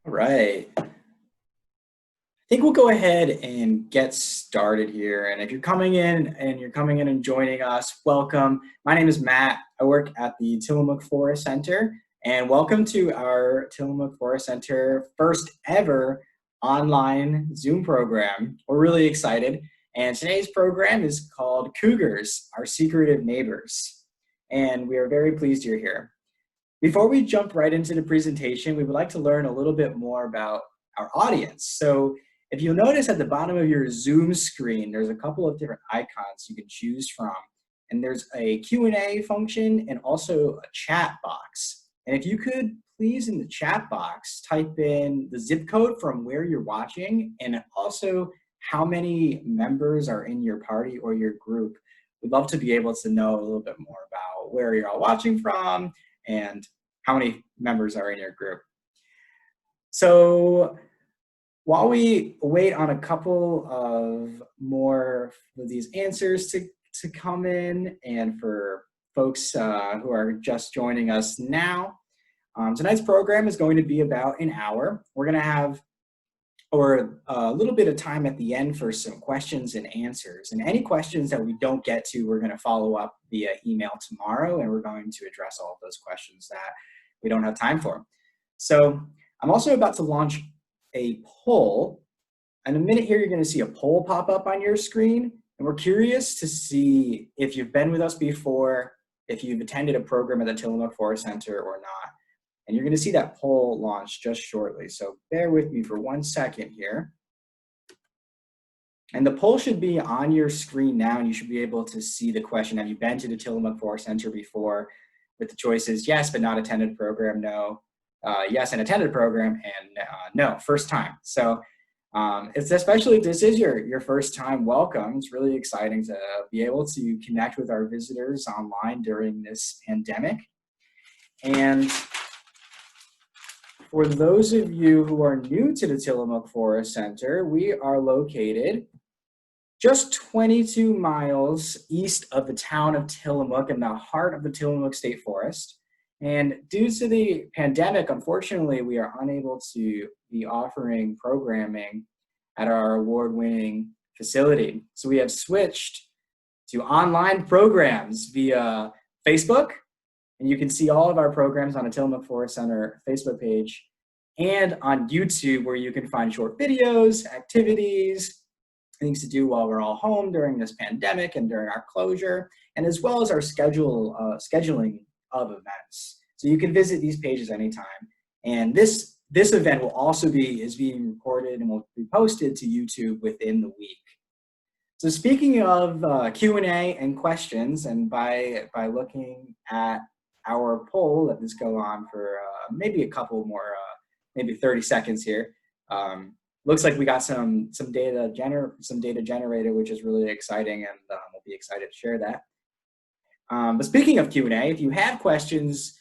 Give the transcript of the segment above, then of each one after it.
All right. I think we'll go ahead and get started here. And if you're coming in and joining us, welcome. My name is Matt. I work at the Tillamook Forest Center, and welcome to our Tillamook Forest Center first ever online Zoom program. We're really excited. And today's program is called Cougars, Our Secretive Neighbors. And we are very pleased you're here. Before we jump right into the presentation, we would like to learn a little bit more about our audience. So if you'll notice at the bottom of your Zoom screen, there's a couple of different icons you can choose from. And there's a Q&A function and also a chat box. And if you could please in the chat box type in the zip code from where you're watching and also how many members are in your party or your group. We'd love to be able to know a little bit more about where you're all watching from and how many members are in your group. So while we wait on a couple of more of these answers to come in, and for folks who are just joining us now, tonight's program is going to be about an hour. We're going to have a little bit of time at the end for some questions and answers. And any questions that we don't get to, we're going to follow up via email tomorrow, and we're going to address all of those questions that we don't have time for. So I'm also about to launch a poll. In a minute here, you're going to see a poll pop up on your screen, and we're curious to see if you've been with us before, if you've attended a program at the Tillamook Forest Center or not. And you're going to see that poll launch just shortly. So bear with me for 1 second here. And the poll should be on your screen now, and you should be able to see the question. Have you been to the Tillamook Forest Center before? With the choices, yes, but not attended a program, no. Yes, and attended a program, and no, first time. So it's especially if this is your first time, welcome. It's really exciting to be able to connect with our visitors online during this pandemic. And for those of you who are new to the Tillamook Forest Center, we are located just 22 miles east of the town of Tillamook in the heart of the Tillamook State Forest. And due to the pandemic, unfortunately, we are unable to be offering programming at our award-winning facility. So we have switched to online programs via Facebook. And you can see all of our programs on the Tillamook Forest Center Facebook page and on YouTube, where you can find short videos, activities, things to do while we're all home during this pandemic and during our closure, and as well as our scheduling of events. So you can visit these pages anytime. And this event will also is being recorded and will be posted to YouTube within the week. So speaking of Q&A and questions, and by looking at our poll, let this go on for maybe a couple more, maybe 30 seconds here. Looks like we got some data generated, which is really exciting, and we'll be excited to share that. But speaking of Q&A, if you have questions,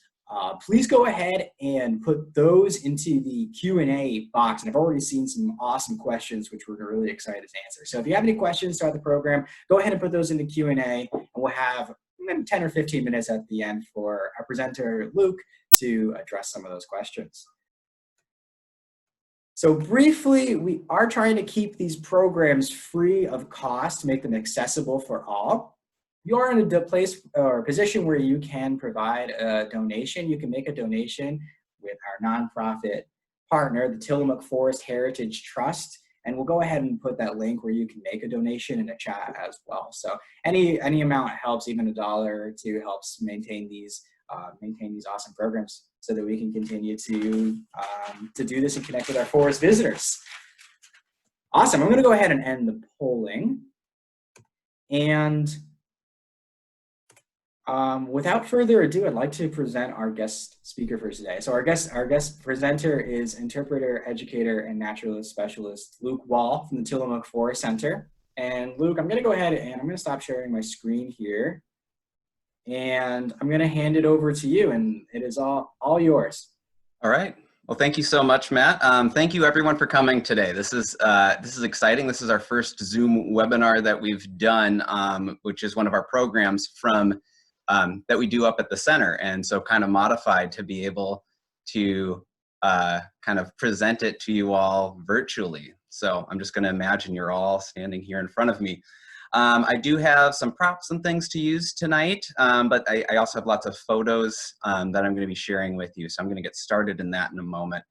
please go ahead and put those into the Q&A box. And I've already seen some awesome questions, which we're really excited to answer. So if you have any questions throughout the program, go ahead and put those into Q&A, and we'll have maybe 10 or 15 minutes at the end for our presenter, Luke, to address some of those questions. So briefly, we are trying to keep these programs free of cost to make them accessible for all. You are in a place or position where you can provide a donation. You can make a donation with our nonprofit partner, the Tillamook Forest Heritage Trust, and we'll go ahead and put that link where you can make a donation in the chat as well. So any amount helps, even $1 or $2 helps maintain these awesome programs so that we can continue to do this and connect with our forest visitors. Awesome. I'm going to go ahead and end the polling. And without further ado, I'd like to present our guest speaker for today. So our guest presenter is interpreter, educator, and naturalist specialist Luke Wall from the Tillamook Forest Center. And Luke, I'm going to go ahead and I'm going to stop sharing my screen here. And I'm going to hand it over to you, and it is all yours. All right. Well, thank you so much, Matt. Thank you, everyone, for coming today. This is exciting. This is our first Zoom webinar that we've done, which is one of our programs from that we do up at the center, and so kind of modified to be able to kind of present it to you all virtually. So I'm just going to imagine you're all standing here in front of me. I do have some props and things to use tonight, but I also have lots of photos that I'm going to be sharing with you. So I'm going to get started in that in a moment.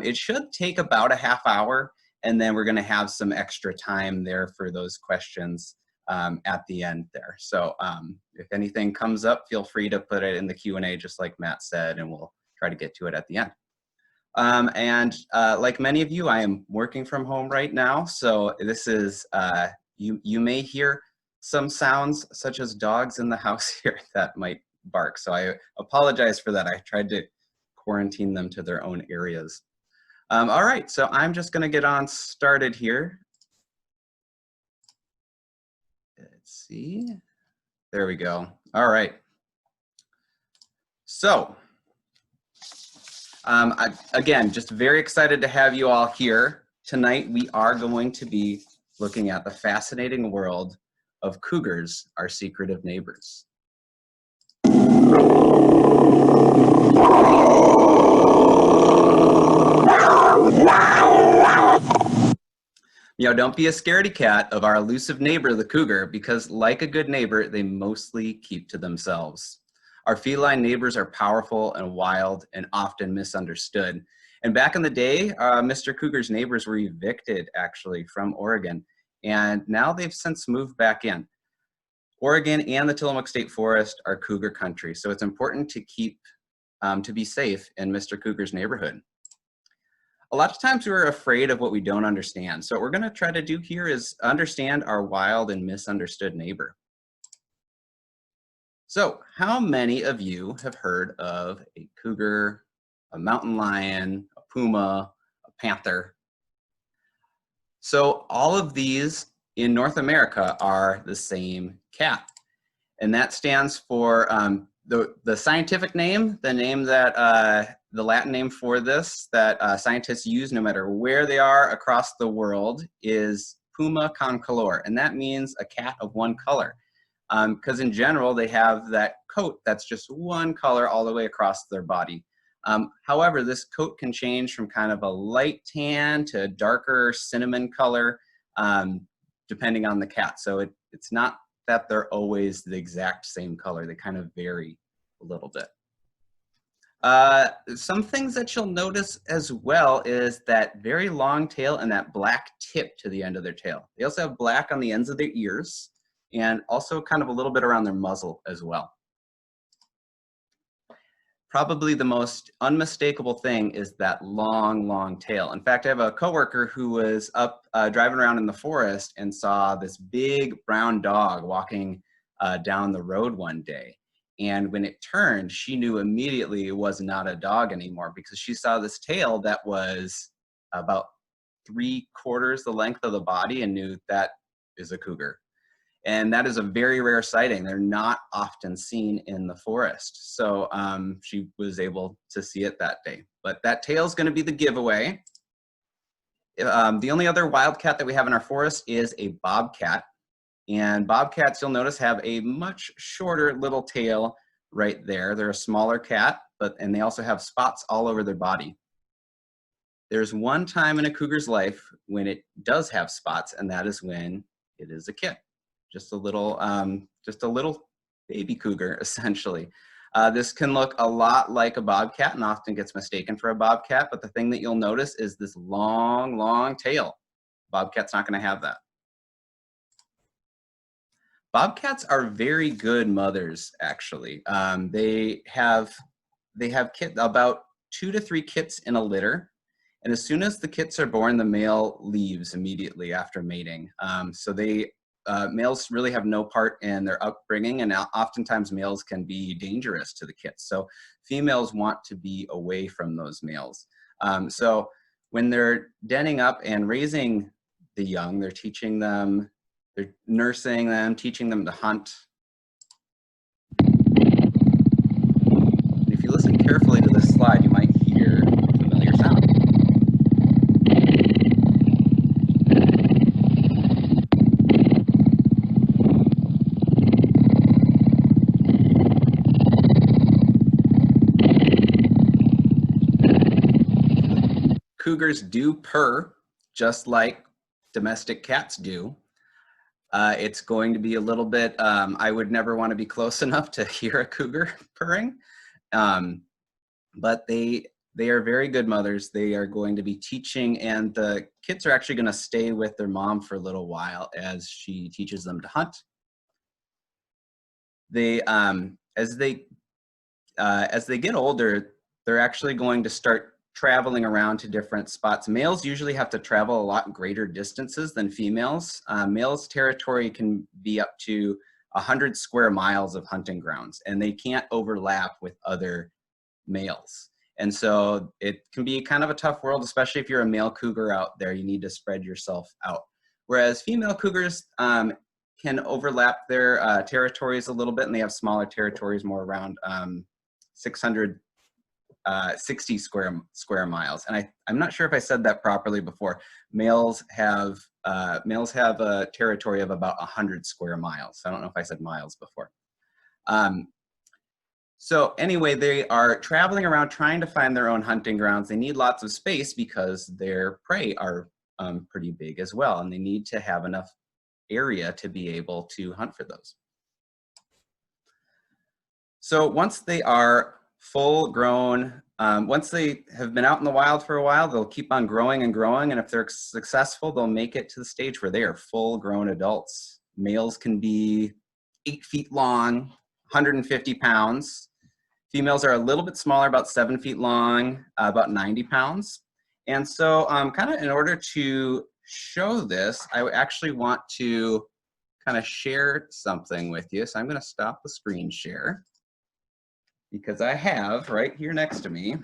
It should take about a half hour, and then we're going to have some extra time there for those questions at the end there. So if anything comes up, feel free to put it in the Q&A just like Matt said, and we'll try to get to it at the end. Like many of you, I am working from home right now. So this is, you may hear some sounds such as dogs in the house here that might bark. So I apologize for that. I tried to quarantine them to their own areas. All right, so I'm just gonna get on started here. Let's see, there we go. All right, so again, just very excited to have you all here. Tonight, we are going to be looking at the fascinating world of cougars, our secretive neighbors. Don't be a scaredy cat of our elusive neighbor, the cougar, because like a good neighbor, they mostly keep to themselves. Our feline neighbors are powerful and wild and often misunderstood. And back in the day, Mr. Cougar's neighbors were evicted actually from Oregon, and now they've since moved back in. Oregon and the Tillamook State Forest are cougar country, so it's important to keep, to be safe in Mr. Cougar's neighborhood. A lot of times we're afraid of what we don't understand. So what we're gonna try to do here is understand our wild and misunderstood neighbor. So how many of you have heard of a cougar, a mountain lion, a puma, a panther? So all of these in North America are the same cat. And that stands for the scientific name, the name that, the Latin name for this that scientists use no matter where they are across the world is Puma concolor. And that means a cat of one color. Because in general, they have that coat that's just one color all the way across their body. However, this coat can change from kind of a light tan to a darker cinnamon color, depending on the cat. So it's not that they're always the exact same color. They kind of vary a little bit. Some things that you'll notice as well is that very long tail and that black tip to the end of their tail. They also have black on the ends of their ears and also kind of a little bit around their muzzle as well. Probably the most unmistakable thing is that long, long tail. In fact, I have a coworker who was up driving around in the forest and saw this big brown dog walking down the road one day. And when it turned, she knew immediately it was not a dog anymore because she saw this tail that was about 3/4 the length of the body and knew that is a cougar. And that is a very rare sighting. They're not often seen in the forest. So she was able to see it that day. But that tail is going to be the giveaway. The only other wildcat that we have in our forest is a bobcat. And bobcats, you'll notice, have a much shorter little tail right there. They're a smaller cat, and they also have spots all over their body. There's one time in a cougar's life when it does have spots, and that is when it is a kit. Just a little baby cougar, essentially. This can look a lot like a bobcat and often gets mistaken for a bobcat, but the thing that you'll notice is this long, long tail. Bobcat's not going to have that. Bobcats are very good mothers, actually. They have about 2 to 3 kits in a litter, and as soon as the kits are born, the male leaves immediately after mating. So males really have no part in their upbringing, and oftentimes males can be dangerous to the kits. So females want to be away from those males. So when they're denning up and raising the young, they're teaching them, they're nursing them, teaching them to hunt. And if you listen carefully to this slide, you might hear a familiar sound. cougars do purr just like domestic cats do. It's going to be a little bit, I would never want to be close enough to hear a cougar purring, but they are very good mothers. They are going to be teaching, and the kids are actually going to stay with their mom for a little while as she teaches them to hunt. They, as they get older, they're actually going to start traveling around to different spots. Males usually have to travel a lot greater distances than females. Males' territory can be up to 100 square miles of hunting grounds, and they can't overlap with other males. And so it can be kind of a tough world, especially if you're a male cougar out there. You need to spread yourself out. Whereas female cougars can overlap their territories a little bit, and they have smaller territories, more around 660 square miles. And I'm not sure if I said that properly before. Males have a territory of about 100 square miles. I don't know if I said miles before. So anyway, they are traveling around trying to find their own hunting grounds. They need lots of space because their prey are pretty big as well, and they need to have enough area to be able to hunt for those. So once they are full grown, once they have been out in the wild for a while, they'll keep on growing and growing, and if they're successful, they'll make it to the stage where they are full grown adults. Males can be 8 feet long, 150 pounds. Females are a little bit smaller, about 7 feet long, about 90 pounds. And so kind of in order to show this, I actually want to kind of share something with you. So I'm going to stop the screen share because I have right here next to me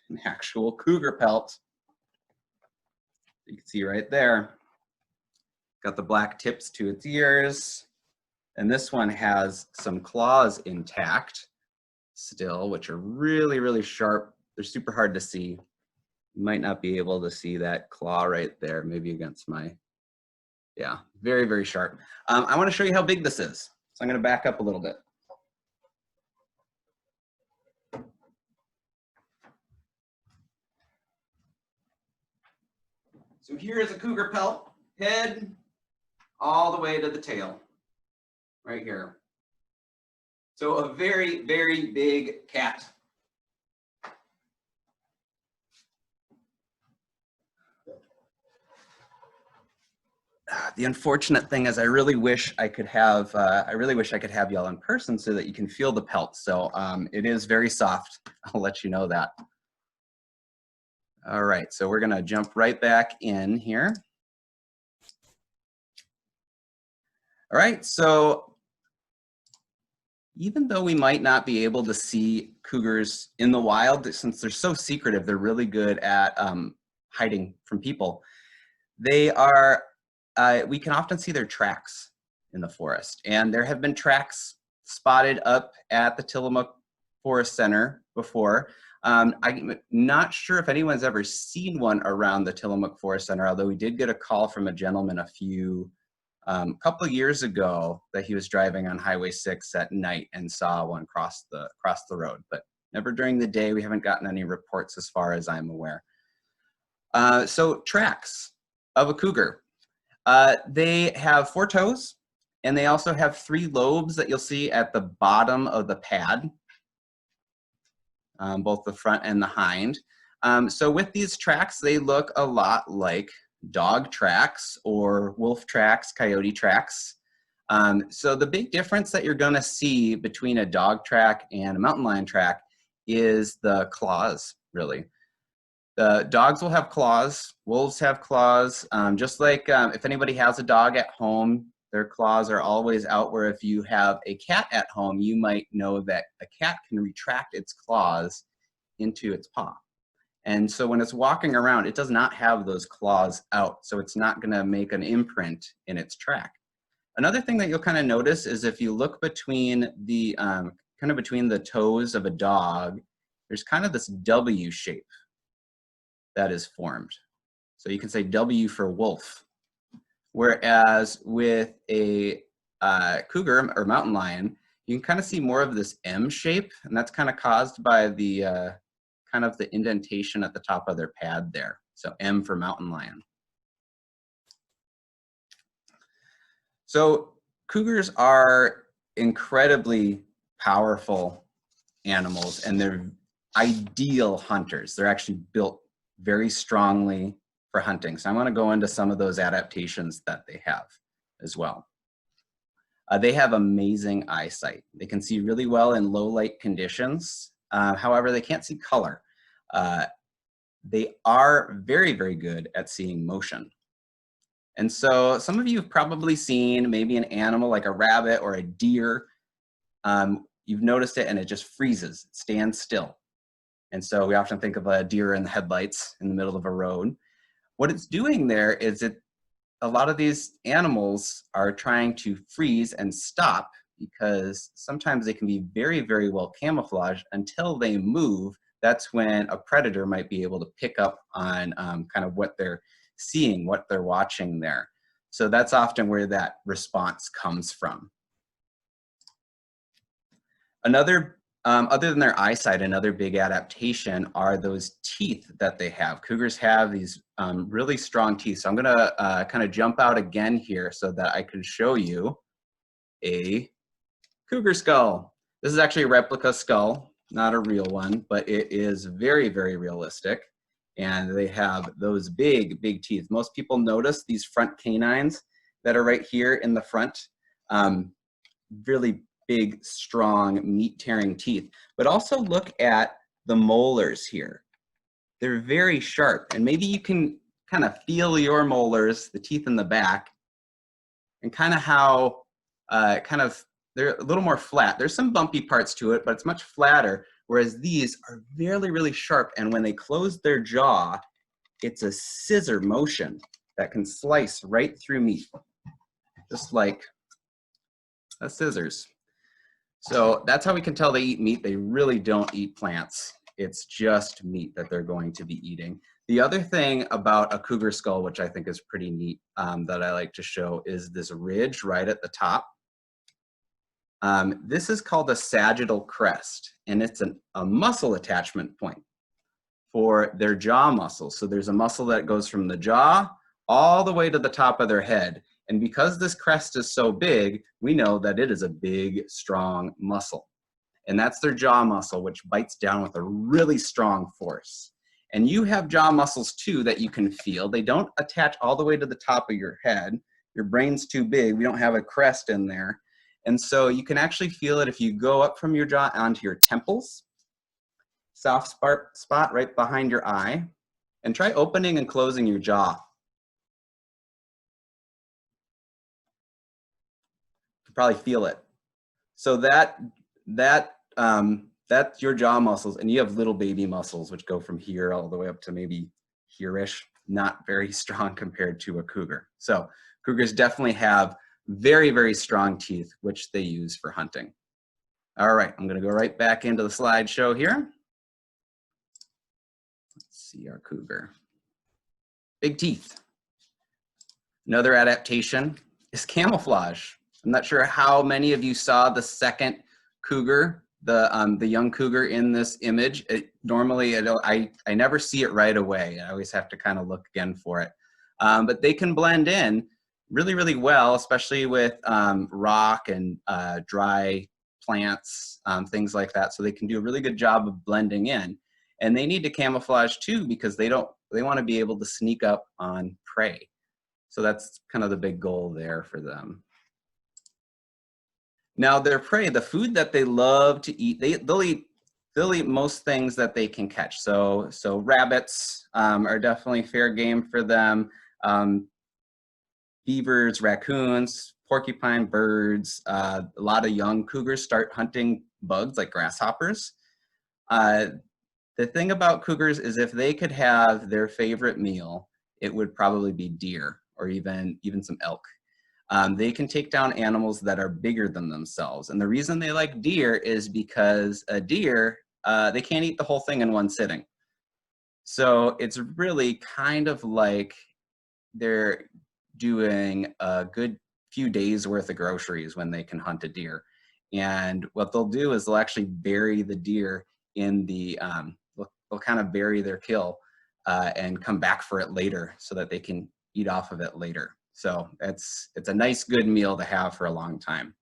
an actual cougar pelt. You can see right there. Got the black tips to its ears. And this one has some claws intact still, which are really, really sharp. They're super hard to see. You might not be able to see that claw right there, maybe against my, yeah, very, very sharp. I want to show you how big this is. So I'm going to back up a little bit. So here is a cougar pelt, head all the way to the tail, right here. So a very, very big cat. The unfortunate thing is I really wish I could have y'all in person so that you can feel the pelt. So it is very soft. I'll let you know that. All right, so we're gonna jump right back in here. All right, so even though we might not be able to see cougars in the wild, since they're so secretive, they're really good at hiding from people. They are, we can often see their tracks in the forest. And there have been tracks spotted up at the Tillamook Forest Center before. I'm not sure if anyone's ever seen one around the Tillamook Forest Center, although we did get a call from a gentleman a couple of years ago that he was driving on Highway 6 at night and saw one cross the road, but never during the day. We haven't gotten any reports as far as I'm aware. So tracks of a cougar. They have 4 toes, and they also have 3 lobes that you'll see at the bottom of the pad, both the front and the hind. So with these tracks, they look a lot like dog tracks or wolf tracks, coyote tracks. So the big difference that you're gonna see between a dog track and a mountain lion track is the claws, really. The dogs will have claws, wolves have claws, just like if anybody has a dog at home, their claws are always out, where if you have a cat at home, you might know that a cat can retract its claws into its paw. And so when it's walking around, it does not have those claws out, so it's not gonna make an imprint in its track. Another thing that you'll kind of notice is if you look between the, kind of between the toes of a dog, there's kind of this W shape that is formed. So you can say W for wolf. Whereas with a cougar or mountain lion, you can kind of see more of this M shape, and that's kind of caused by the kind of the indentation at the top of their pad there. So M for mountain lion. So cougars are incredibly powerful animals, and they're ideal hunters. They're actually built very strongly for hunting. So I'm going to go into some of those adaptations that they have as well. They have amazing eyesight. They can see really well in low light conditions. However, they can't see color. They are very, very good at seeing motion. And so some of you have probably seen maybe an animal like a rabbit or a deer. You've noticed it and it just freezes, it stands still. And so we often think of a deer in the headlights in the middle of a road. What it's doing there is a lot of these animals are trying to freeze and stop because sometimes they can be very, very well camouflaged until they move. That's when a predator might be able to pick up on kind of what they're seeing, what they're watching there. So that's often where that response comes from. Another, other than their eyesight, another big adaptation are those teeth that they have. Cougars have these really strong teeth. So I'm gonna kind of jump out again here so that I can show you a cougar skull. This is actually a replica skull, not a real one, but it is very, very realistic. And they have those big, big teeth. Most people notice these front canines that are right here in the front. Really big, strong, meat-tearing teeth. But also look at the molars here. They're very sharp. And maybe you can kind of feel your molars, the teeth in the back, and kind of how they're a little more flat. There's some bumpy parts to it, but it's much flatter. Whereas these are really, really sharp. And when they close their jaw, it's a scissor motion that can slice right through meat, just like a scissors. So that's how we can tell they eat meat. They really don't eat plants. It's just meat that they're going to be eating. The other thing about a cougar skull, which I think is pretty neat, that I like to show, is this ridge right at the top. This is called a sagittal crest, and it's a muscle attachment point for their jaw muscles. So there's a muscle that goes from the jaw all the way to the top of their head. And because this crest is so big, we know that it is a big, strong muscle. And that's their jaw muscle, which bites down with a really strong force. And you have jaw muscles too that you can feel. They don't attach all the way to the top of your head. Your brain's too big. We don't have a crest in there. And so you can actually feel it if you go up from your jaw onto your temples, soft spot right behind your eye, and try opening and closing your jaw. You can probably feel it. So that's your jaw muscles, and you have little baby muscles which go from here all the way up to maybe here-ish. Not very strong compared to a cougar. So cougars definitely have very, very strong teeth, which they use for hunting. All right, I'm gonna go right back into the slideshow here. Let's see our cougar. Big teeth. Another adaptation is camouflage. I'm not sure how many of you saw the second cougar, the young cougar in this image. Normally, I never see it right away. I always have to kind of look again for it. But they can blend in really, really well, especially with rock and dry plants, things like that. So they can do a really good job of blending in. And they need to camouflage too because they want to be able to sneak up on prey. So that's kind of the big goal there for them. Now their prey, the food that they love to eat, they'll eat most things that they can catch. So rabbits are definitely fair game for them. Beavers, raccoons, porcupine, birds. A lot of young cougars start hunting bugs like grasshoppers. The thing about cougars is if they could have their favorite meal, it would probably be deer or even some elk. They can take down animals that are bigger than themselves. And the reason they like deer is because a deer, they can't eat the whole thing in one sitting. So it's really kind of like they're doing a good few days worth of groceries when they can hunt a deer. And what they'll do is they'll actually bury the deer in the, they'll kind of bury their kill and come back for it later so that they can eat off of it later. So it's a nice, good meal to have for a long time.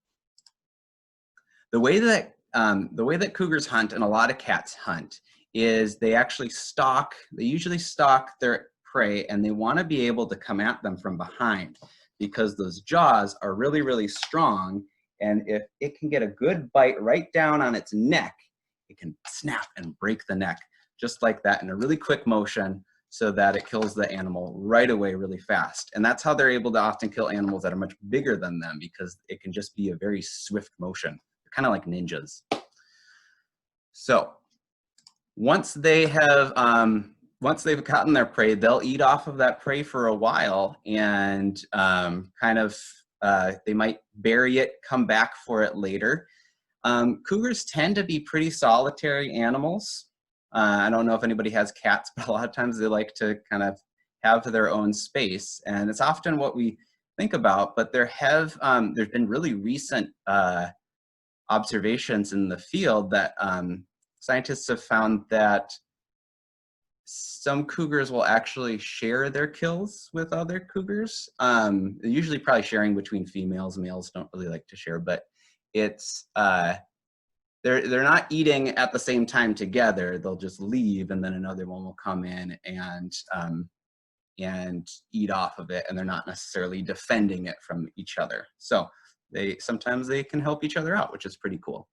The way that cougars hunt and a lot of cats hunt is they usually stalk their prey, and they want to be able to come at them from behind because those jaws are really, really strong. And if it can get a good bite right down on its neck, it can snap and break the neck just like that in a really quick motion so that it kills the animal right away really fast. And that's how they're able to often kill animals that are much bigger than them, because it can just be a very swift motion. They're kind of like ninjas. So once they've gotten their prey, they'll eat off of that prey for a while, and they might bury it, come back for it later. Cougars tend to be pretty solitary animals. I don't know if anybody has cats, but a lot of times they like to kind of have their own space, and it's often what we think about. But there's been really recent observations in the field that scientists have found that some cougars will actually share their kills with other cougars. Usually probably sharing between females. Males don't really like to share, but it's they're not eating at the same time together. They'll just leave, and then another one will come in and eat off of it, and they're not necessarily defending it from each other. So sometimes they can help each other out, which is pretty cool.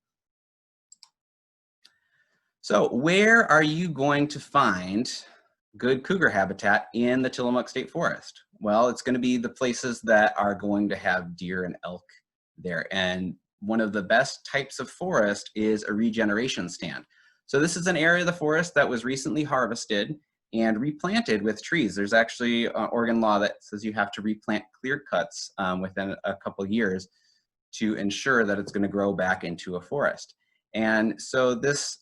So where are you going to find good cougar habitat in the Tillamook State Forest? Well, it's going to be the places that are going to have deer and elk there. And one of the best types of forest is a regeneration stand. So this is an area of the forest that was recently harvested and replanted with trees. There's actually Oregon law that says you have to replant clear cuts within a couple years to ensure that it's going to grow back into a forest. And so these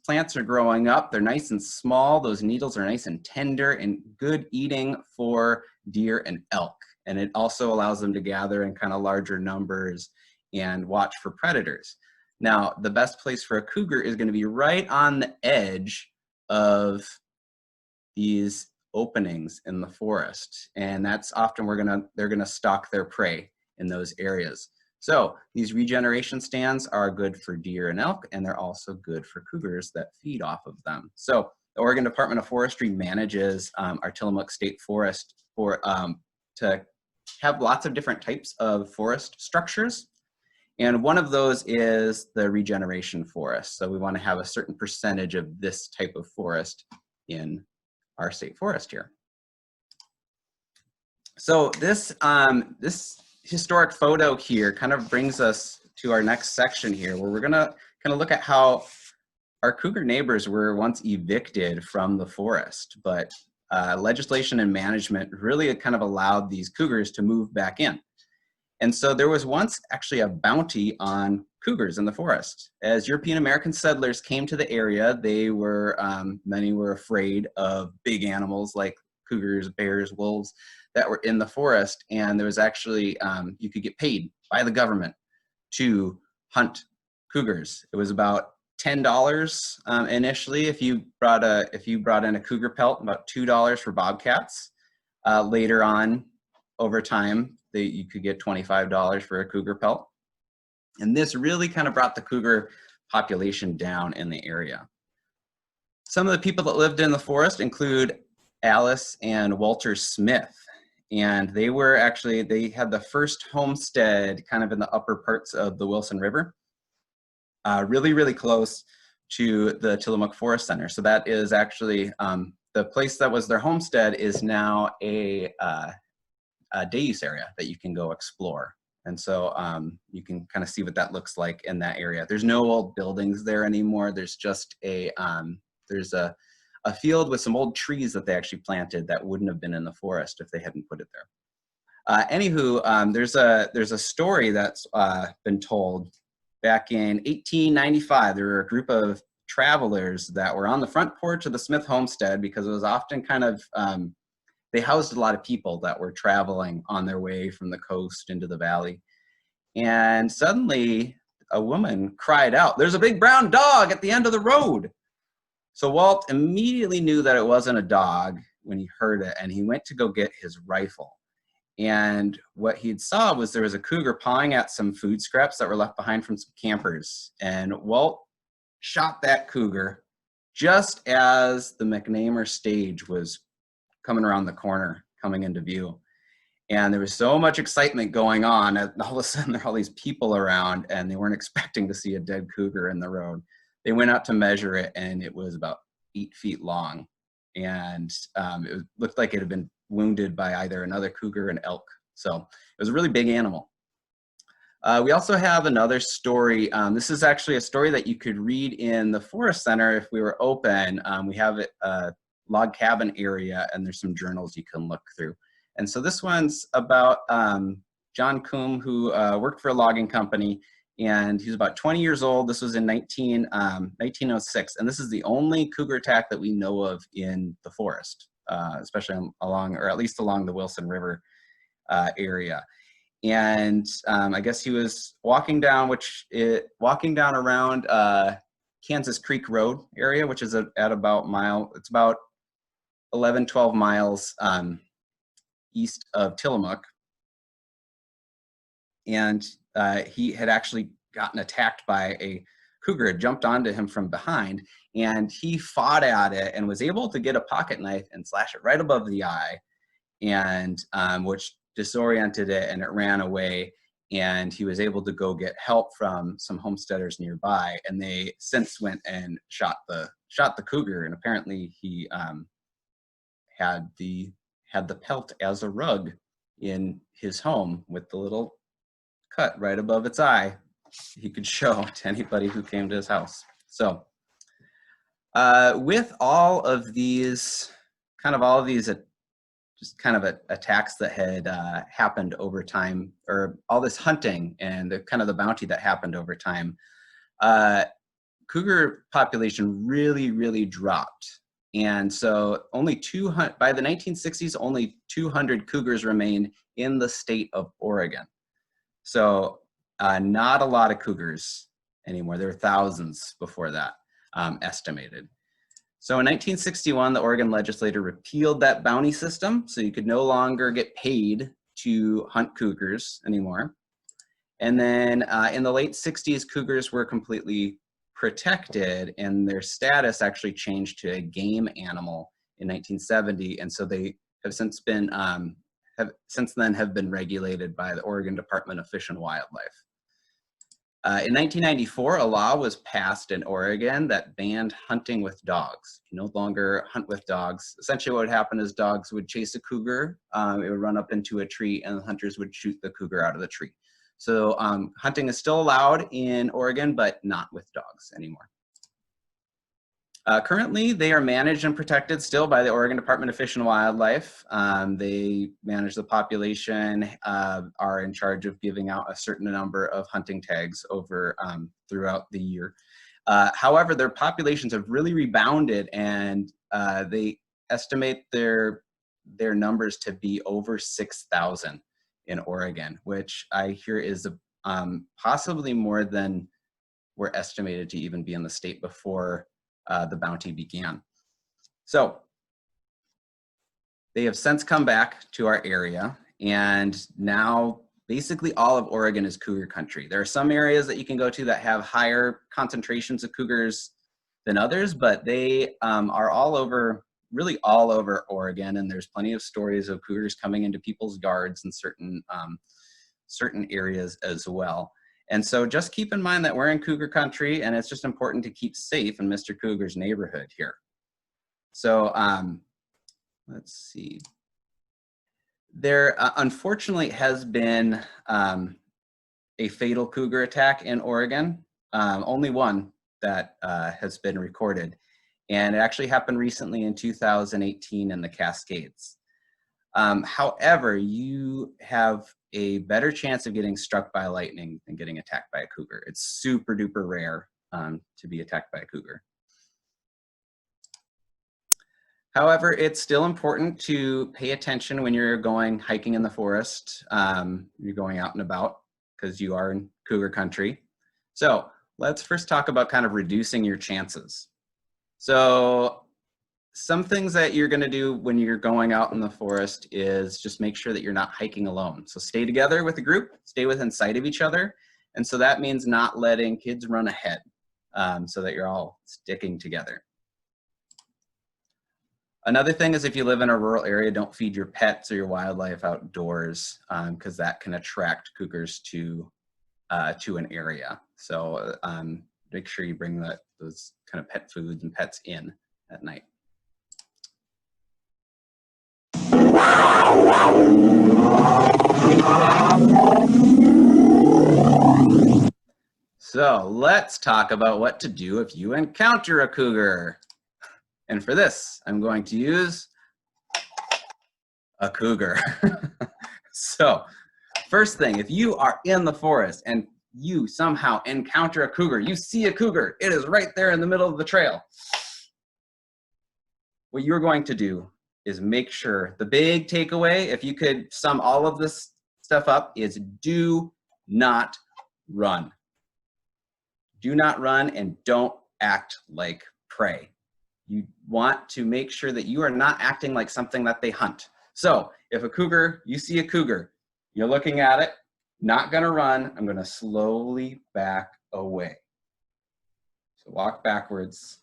plants are growing up. They're nice and small. Those needles are nice and tender and good eating for deer and elk. And it also allows them to gather in kind of larger numbers and watch for predators. Now, the best place for a cougar is going to be right on the edge of these openings in the forest. And that's often they're going to stalk their prey in those areas. So these regeneration stands are good for deer and elk, and they're also good for cougars that feed off of them. So the Oregon Department of Forestry manages our Tillamook State Forest to have lots of different types of forest structures. And one of those is the regeneration forest. So we want to have a certain percentage of this type of forest in our state forest here. So this historic photo here kind of brings us to our next section here, where we're gonna kind of look at how our cougar neighbors were once evicted from the forest, but legislation and management really kind of allowed these cougars to move back in. And so there was once actually a bounty on cougars in the forest. As European American settlers came to the area, many were afraid of big animals like cougars, bears, wolves that were in the forest. And there was actually, you could get paid by the government to hunt cougars. It was about $10 initially if you brought in a cougar pelt, about $2 for bobcats. Later on, over time, you could get $25 for a cougar pelt. And this really kind of brought the cougar population down in the area. Some of the people that lived in the forest include Alice and Walter Smith. And they had the first homestead kind of in the upper parts of the Wilson River, really, really close to the Tillamook Forest Center. So that is actually, the place that was their homestead is now a day use area that you can go explore. And so you can kind of see what that looks like in that area. There's no old buildings there anymore. There's just there's a field with some old trees that they actually planted that wouldn't have been in the forest if they hadn't put it there. Anywho, there's a story that's been told back in 1895. There were a group of travelers that were on the front porch of the Smith homestead because it was often kind of, they housed a lot of people that were traveling on their way from the coast into the valley. And suddenly a woman cried out, "There's a big brown dog at the end of the road." So Walt immediately knew that it wasn't a dog when he heard it, and he went to go get his rifle. And what he saw was there was a cougar pawing at some food scraps that were left behind from some campers. And Walt shot that cougar just as the McNamara stage was coming around the corner, coming into view. And there was so much excitement going on, and all of a sudden there were all these people around, and they weren't expecting to see a dead cougar in the road. They went out to measure it, and it was about 8 feet long. And looked like it had been wounded by either another cougar or an elk. So it was a really big animal. We also have another story. This is actually a story that you could read in the Forest Center if we were open. We have a log cabin area, and there's some journals you can look through. And so this one's about John Coombe, who worked for a logging company, and he was about 20 years old. This was in 1906, and this is the only cougar attack that we know of in the forest, especially along, or at least along the Wilson River area. And I guess he was walking down, around Kansas Creek Road area, which is at about it's about 11, 12 miles east of Tillamook. And he had actually gotten attacked by a cougar, had jumped onto him from behind, and he fought at it and was able to get a pocket knife and slash it right above the eye, and which disoriented it, and it ran away. And he was able to go get help from some homesteaders nearby, and they since went and shot the cougar. And apparently he had the pelt as a rug in his home with the little cut right above its eye he could show to anybody who came to his house. So with all of these just kind of attacks that had happened over time, or all this hunting and the bounty that happened over time, cougar population really dropped. And so only 200, by the 1960s, only 200 cougars remained in the state of Oregon. So not a lot of cougars anymore. There were thousands before that, estimated. So in 1961, the Oregon legislature repealed that bounty system, so you could no longer get paid to hunt cougars anymore. And then in the late 60s, cougars were completely protected, and their status actually changed to a game animal in 1970. And so they have since then have been regulated by the Oregon Department of Fish and Wildlife. In 1994, a law was passed in Oregon that banned hunting with dogs. You no longer hunt with dogs. Essentially what would happen is dogs would chase a cougar, it would run up into a tree, and the hunters would shoot the cougar out of the tree. So hunting is still allowed in Oregon, but not with dogs anymore. Currently, they are managed and protected still by the Oregon Department of Fish and Wildlife. They manage the population, are in charge of giving out a certain number of hunting tags over throughout the year. However, their populations have really rebounded, and they estimate their numbers to be over 6,000 in Oregon, which I hear is possibly more than were estimated to even be in the state before the bounty began. So they have since come back to our area, and now basically all of Oregon is cougar country. There are some areas that you can go to that have higher concentrations of cougars than others, but they are all over, really all over Oregon, and there's plenty of stories of cougars coming into people's yards in certain areas as well. And so just keep in mind that we're in cougar country, and it's just important to keep safe in Mr. Cougar's neighborhood here. So let's see. There unfortunately has been a fatal cougar attack in Oregon, only one that has been recorded. And it actually happened recently in 2018 in the Cascades. However, you have a better chance of getting struck by lightning than getting attacked by a cougar. It's super duper rare to be attacked by a cougar. However, it's still important to pay attention when you're going hiking in the forest. You're going out and about because you are in cougar country. So let's first talk about kind of reducing your chances. So some things that you're going to do when you're going out in the forest is just make sure that you're not hiking alone. So stay together with a group, stay within sight of each other. And so that means not letting kids run ahead, so that you're all sticking together. Another thing is if you live in a rural area, don't feed your pets or your wildlife outdoors, because that can attract cougars to an area. So make sure you bring those kind of pet foods and pets in at night. So let's talk about what to do if you encounter a cougar. And for this, I'm going to use a cougar. So first thing, if you are in the forest and you somehow encounter a cougar, you see a cougar, it is right there in the middle of the trail. What you're going to do is make sure, the big takeaway, if you could sum all of this stuff up, is do not run. Do not run and don't act like prey. You want to make sure that you are not acting like something that they hunt. So if a cougar, you see a cougar, you're looking at it, not gonna run, I'm gonna slowly back away. So walk backwards.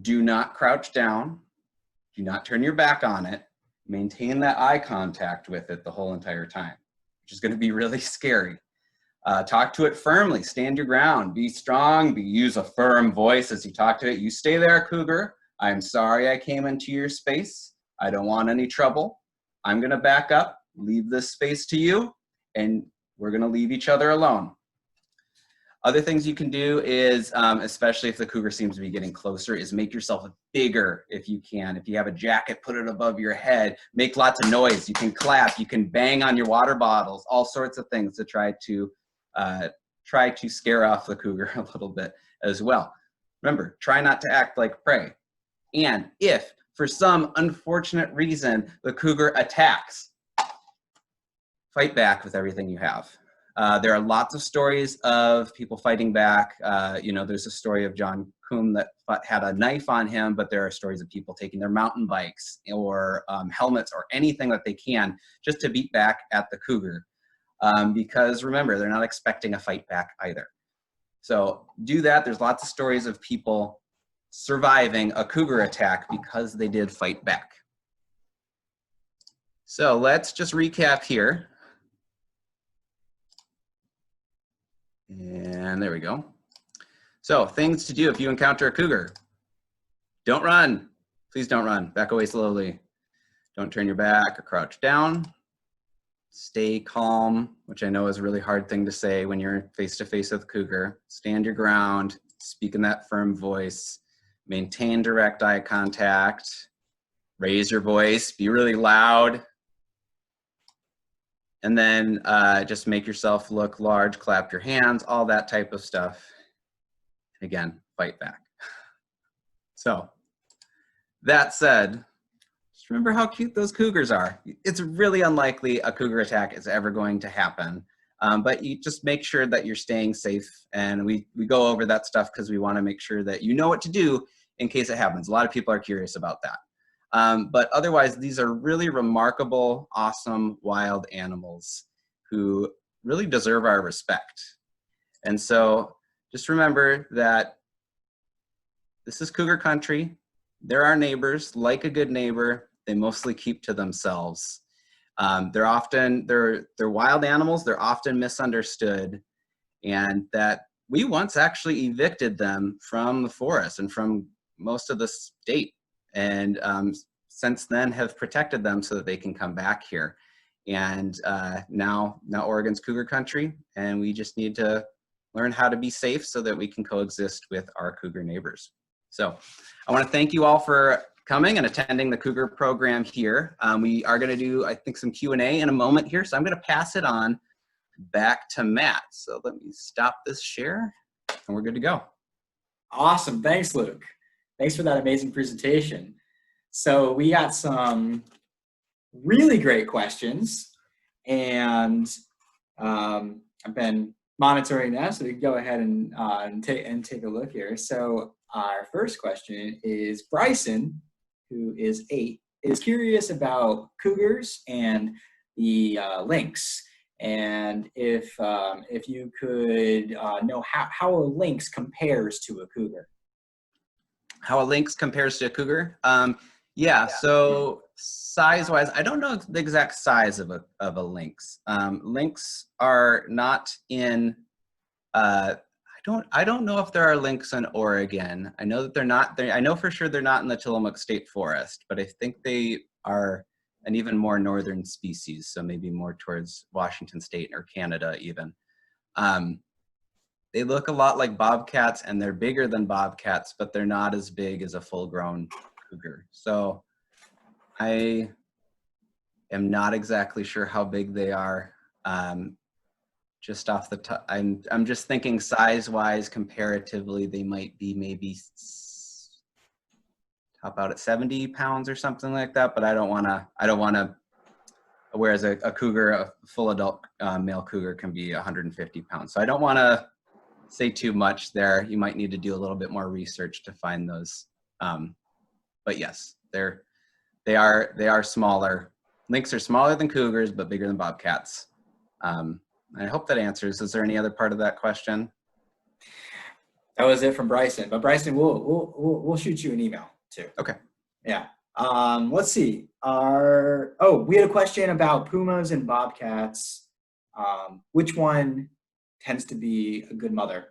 Do not crouch down. Do not turn your back on it. Maintain that eye contact with it the whole entire time, which is gonna be really scary. Talk to it firmly, stand your ground, be strong, use a firm voice as you talk to it. You stay there, cougar. I'm sorry I came into your space. I don't want any trouble. I'm gonna back up, leave this space to you, and we're gonna leave each other alone. Other things you can do is, especially if the cougar seems to be getting closer, is make yourself bigger if you can. If you have a jacket, put it above your head, make lots of noise. You can clap, you can bang on your water bottles, all sorts of things to try to scare off the cougar a little bit as well. Remember, try not to act like prey. And if, for some unfortunate reason, the cougar attacks, fight back with everything you have. There are lots of stories of people fighting back. There's a story of John Coombe that had a knife on him, but there are stories of people taking their mountain bikes or helmets or anything that they can just to beat back at the cougar. Because remember, they're not expecting a fight back either. So do that. There's lots of stories of people surviving a cougar attack because they did fight back. So let's just recap here. And there we go. So things to do if you encounter a cougar. Don't run. Please don't run. Back away slowly. Don't turn your back or crouch down. Stay calm, which I know is a really hard thing to say when you're face to face with a cougar. Stand your ground, speak in that firm voice, maintain direct eye contact, raise your voice, be really loud, and then just make yourself look large, clap your hands, all that type of stuff. Again, fight back. So that said, just remember how cute those cougars are. It's really unlikely a cougar attack is ever going to happen, but you just make sure that you're staying safe. And we go over that stuff because we want to make sure that you know what to do in case it happens. A lot of people are curious about that. But otherwise, these are really remarkable, awesome, wild animals who really deserve our respect. And so just remember that this is cougar country. They're our neighbors. Like a good neighbor, they mostly keep to themselves. They're wild animals. They're often misunderstood, and that we once actually evicted them from the forest and from most of the state, and since then have protected them so that they can come back here. And now Oregon's cougar country, and we just need to learn how to be safe so that we can coexist with our cougar neighbors. So I want to thank you all for coming and attending the Cougar program here. We are going to do, I think, some Q&A in a moment here, so I'm going to pass it on back to Matt. So let me stop this share, and we're good to go. Awesome. Thanks, Luke. Thanks for that amazing presentation. So we got some really great questions, and I've been monitoring that, so we can go ahead and take a look here. So our first question is Bryson, who is 8, is curious about cougars and the lynx, and if you could know how a lynx compares to a cougar. How a lynx compares to a cougar? Yeah, so size-wise, I don't know the exact size of a lynx. Lynx are not in. I don't know if there are lynx in Oregon. I know that they're not. I know for sure they're not in the Tillamook State Forest, but I think they are an even more northern species. So maybe more towards Washington State or Canada even. They look a lot like bobcats, and they're bigger than bobcats, but they're not as big as a full-grown cougar. So I am not exactly sure how big they are. Just off the top, I'm just thinking size-wise, comparatively, they might be maybe top out at 70 pounds or something like that. But I don't want to. Whereas a cougar, a full adult male cougar, can be 150 pounds. So I don't want to say too much there. You might need to do a little bit more research to find those. But yes, they are smaller. Lynx are smaller than cougars, but bigger than bobcats. I hope that answers. Is there any other part of that question? That was it from Bryson. But Bryson, we'll shoot you an email too. Okay. Yeah. Let's see. We had a question about pumas and bobcats. Which one tends to be a good mother?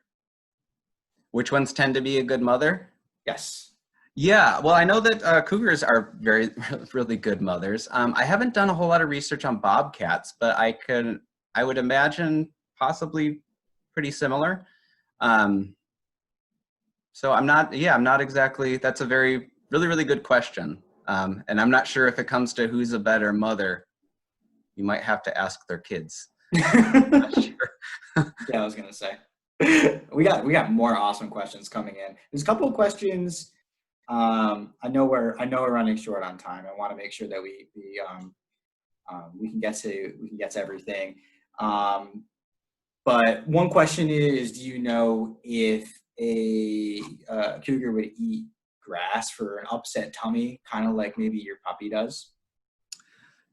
Which ones tend to be a good mother? Yes. Yeah, well, I know that cougars are really good mothers. I haven't done a whole lot of research on bobcats, but I would imagine possibly pretty similar. So I'm not exactly, that's a really good question. And I'm not sure if it comes to who's a better mother, you might have to ask their kids. I'm not sure. Yeah, I was gonna say. We got more awesome questions coming in. There's a couple of questions. I know we're running short on time. I want to make sure that we can get to everything. But one question is, do you know if a cougar would eat grass for an upset tummy, kind of like maybe your puppy does?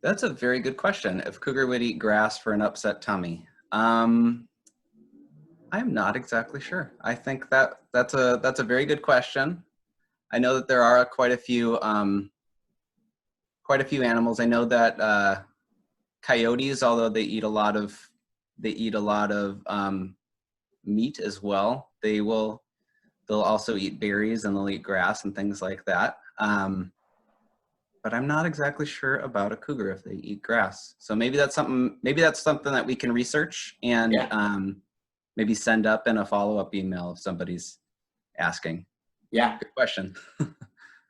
That's a very good question. If cougar would eat grass for an upset tummy, I'm not exactly sure. I think that's a very good question. I know that there are quite a few animals. I know that coyotes, although they eat a lot of meat as well, they'll also eat berries and they'll eat grass and things like that. But I'm not exactly sure about a cougar if they eat grass. So maybe that's something that we can research and maybe send up in a follow-up email if somebody's asking. Yeah. Good question.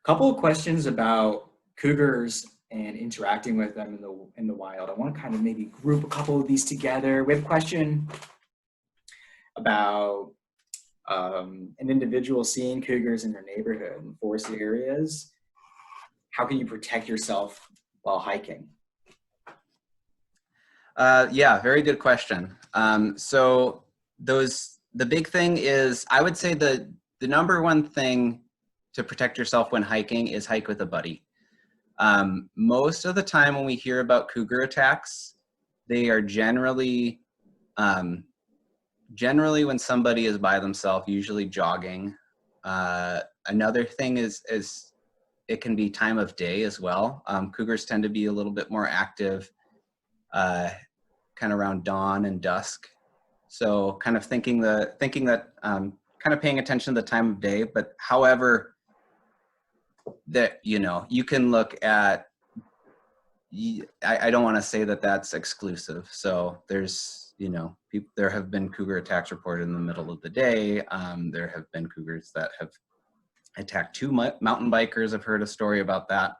Couple of questions about cougars and interacting with them in the wild. I want to kind of maybe group a couple of these together. We have a question about an individual seeing cougars in their neighborhood in forested areas. How can you protect yourself while hiking? Yeah, very good question. So the big thing is, I would say the number one thing to protect yourself when hiking is hike with a buddy. Most of the time when we hear about cougar attacks, they are generally when somebody is by themselves, usually jogging. Another thing is it can be time of day as well. Cougars tend to be a little bit more active kind of around dawn and dusk. So kind of thinking that kind of paying attention to the time of day, but however that, you can look at, I don't want to say that that's exclusive. So there's, there have been cougar attacks reported in the middle of the day. There have been cougars that have attacked 2 mountain bikers. I've heard a story about that.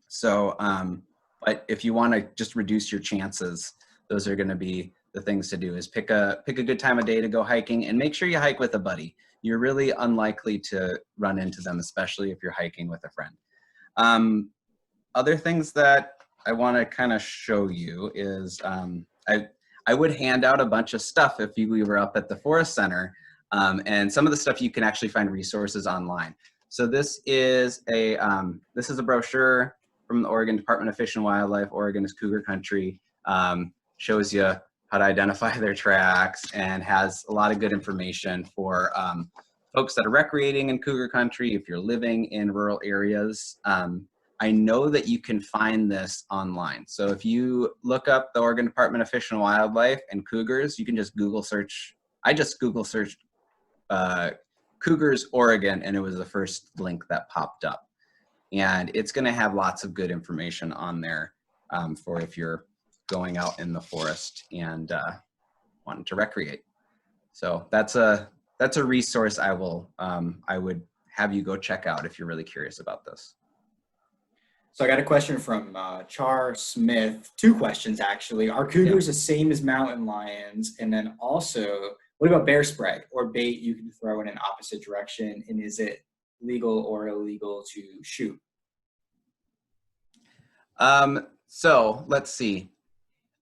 So, but if you want to just reduce your chances, those are going to be the things to do, is pick a good time of day to go hiking, and make sure you hike with a buddy. You're really unlikely to run into them, especially if you're hiking with a friend. Other things that I want to kind of show you is, I would hand out a bunch of stuff if we were up at the Forest Center. And some of the stuff you can actually find resources online. So this is a brochure from the Oregon Department of Fish and Wildlife. Oregon is cougar country. Shows you how to identify their tracks and has a lot of good information for folks that are recreating in cougar country. If you're living in rural areas, I know that you can find this online. So if you look up the Oregon Department of Fish and Wildlife and cougars, you can just Google search. I just Google searched Cougars, Oregon, and it was the first link that popped up. And it's going to have lots of good information on there for if you're going out in the forest and wanting to recreate. So that's a resource I would have you go check out if you're really curious about this. So I got a question from Char Smith. Two questions actually. Are cougars the same as mountain lions? And then also, what about bear spray or bait you can throw in an opposite direction? And is it legal or illegal to shoot? So let's see.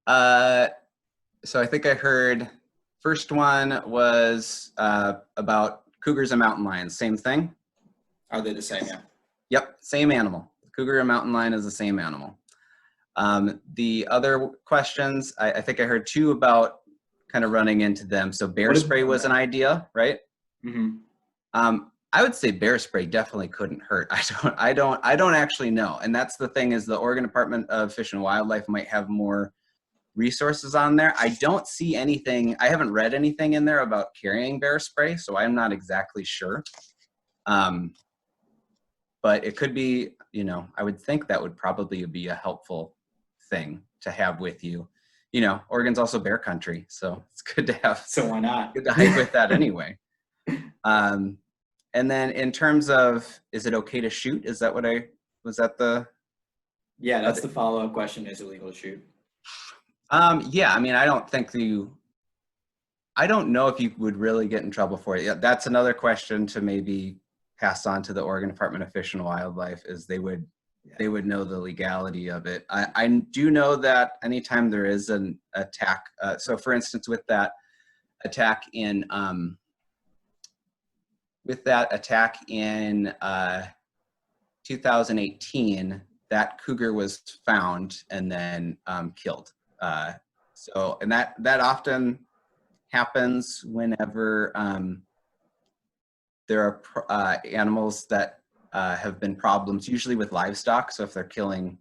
So I think I heard first one was about cougars and mountain lions. Same thing? Are they the same? Yeah. Yep, same animal. Cougar and mountain lion is the same animal. The other questions, I think I heard two about kind of running into them. So bear spray was an idea, right? Mm-hmm. I would say bear spray definitely couldn't hurt. I don't actually know. And that's the thing, is the Oregon Department of Fish and Wildlife might have more resources on there. I don't see anything, I haven't read anything in there about carrying bear spray, so I'm not exactly sure. But it could be, you know, I would think that would probably be a helpful thing to have with you. You know, Oregon's also bear country, so it's good to have. So why not? Good to hike with that anyway. And then in terms of, is it okay to shoot? Is that what was that the? Yeah, that's the follow-up question. Is it illegal to shoot? Yeah, I mean, I don't know if you would really get in trouble for it. Yeah, that's another question to maybe pass on to the Oregon Department of Fish and Wildlife, is they would know the legality of it. I do know that anytime there is an attack, so for instance, with that attack in 2018, that cougar was found and then killed. So, and that often happens whenever there are animals that have been problems, usually with livestock. So if they're killing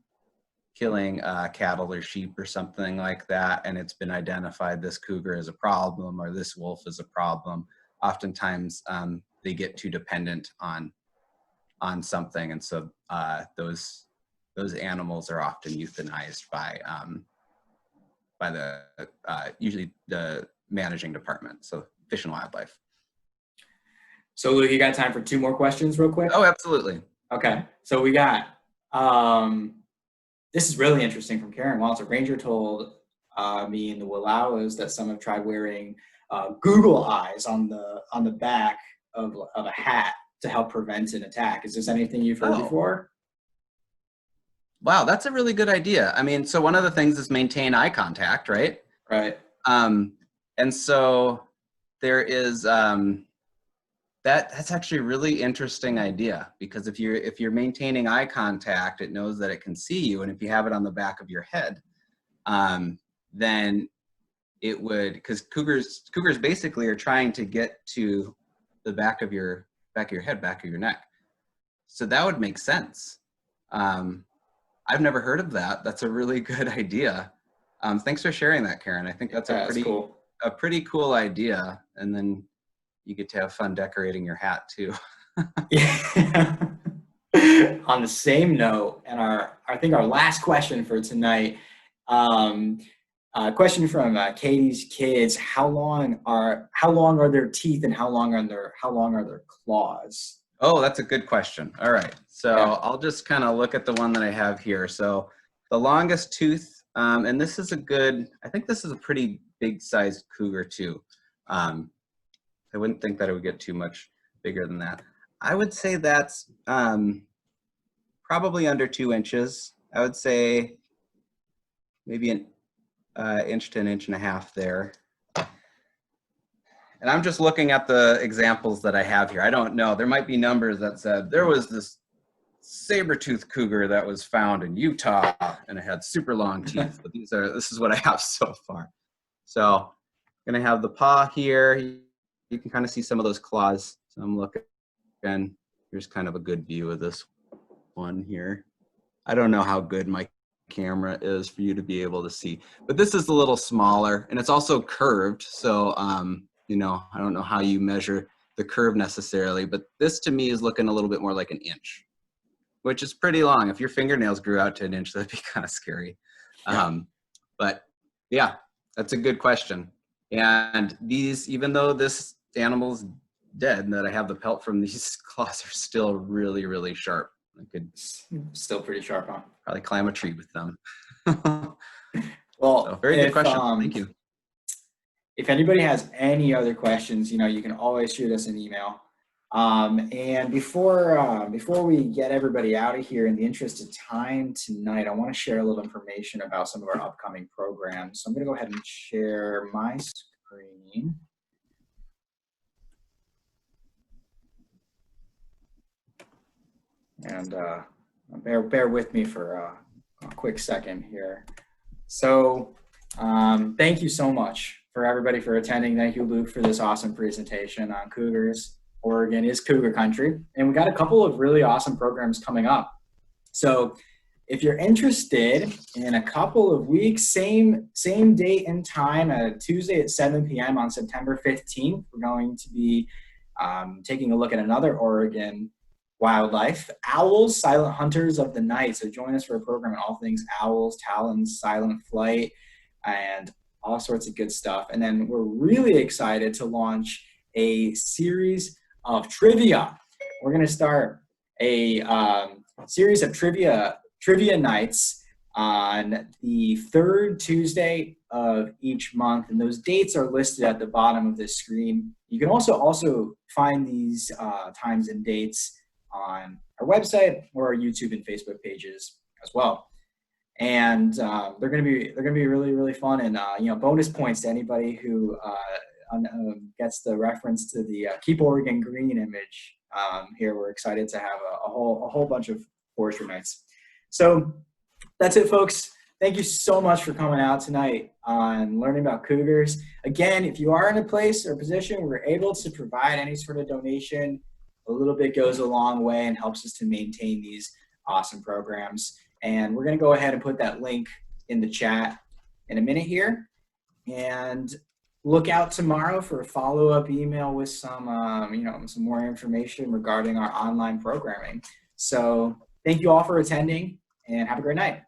cattle or sheep or something like that, and it's been identified this cougar is a problem or this wolf is a problem, oftentimes they get too dependent on something, and so those animals are often euthanized by the usually the managing department, so Fish and Wildlife. So Luke, you got time for two more questions real quick? Oh, absolutely. Okay, so we got, this is really interesting from Karen Walter. Ranger told me in the Willawas that some have tried wearing Google eyes on the back of a hat to help prevent an attack. Is this anything you've heard before? Wow, that's a really good idea. I mean, so one of the things is maintain eye contact, right? Right. And so there is that's actually a really interesting idea, because if you're maintaining eye contact, it knows that it can see you, and if you have it on the back of your head, then it would, because cougars basically are trying to get to the back of your head, back of your neck. So that would make sense. I've never heard of that. That's a really good idea. Thanks for sharing that, Karen. I think that's a pretty cool idea. And then you get to have fun decorating your hat too. Yeah. On the same note, and I think our last question for tonight, question from Katie's kids: How long are their teeth, and how long are their claws? Oh, that's a good question. All right, so yeah. I'll just kind of look at the one that I have here. So the longest tooth, and this is I think this is a pretty big sized cougar too. I wouldn't think that it would get too much bigger than that. I would say that's probably under 2 inches. I would say maybe inch to an inch and a half there. And I'm just looking at the examples that I have here. I don't know. There might be numbers that said there was this saber-toothed cougar that was found in Utah and it had super long teeth. But this is what I have so far. So I'm gonna have the paw here. You can kind of see some of those claws. So I'm looking, and here's kind of a good view of this one here. I don't know how good my camera is for you to be able to see, but this is a little smaller and it's also curved. So, you know, I don't know how you measure the curve necessarily, but this to me is looking a little bit more like an inch, which is pretty long. If your fingernails grew out to an inch, that'd be kind of scary. Yeah. But yeah, that's a good question. And these, even though this animal's dead and that I have the pelt from, these claws are still really, really sharp. I could still pretty sharp, huh? probably climb a tree with them. Well, so, very good question. Thank you. If anybody has any other questions, you know, you can always shoot us an email. And before we get everybody out of here, in the interest of time tonight, I want to share a little information about some of our upcoming programs. So I'm going to go ahead and share my screen. And bear with me for a quick second here. So thank you so much for everybody for attending. Thank you, Luke, for this awesome presentation on Cougars. Oregon is Cougar country, and we got a couple of really awesome programs coming up. So if you're interested, in a couple of weeks, same date and time, Tuesday at 7 p.m. on September 15th, we're going to be taking a look at another Oregon wildlife, owls, silent hunters of the night. So join us for a program on all things owls, talons, silent flight, and all sorts of good stuff. And then we're really excited to launch a series of trivia. We're going to start a series of trivia nights on the third Tuesday of each month, and those dates are listed at the bottom of this screen. You can also find these times and dates on our website or our YouTube and Facebook pages as well. And they're going to be really, really fun, and you know, bonus points to anybody who gets the reference to the Keep Oregon Green image. Here we're excited to have a whole bunch of forestry nights. So that's it, folks. Thank you so much for coming out tonight on learning about cougars. Again, if you are in a place or position where we're able to provide any sort of donation, a little bit goes a long way and helps us to maintain these awesome programs. And we're going to go ahead and put that link in the chat in a minute here. And look out tomorrow for a follow-up email with some, some more information regarding our online programming. So thank you all for attending, and have a great night.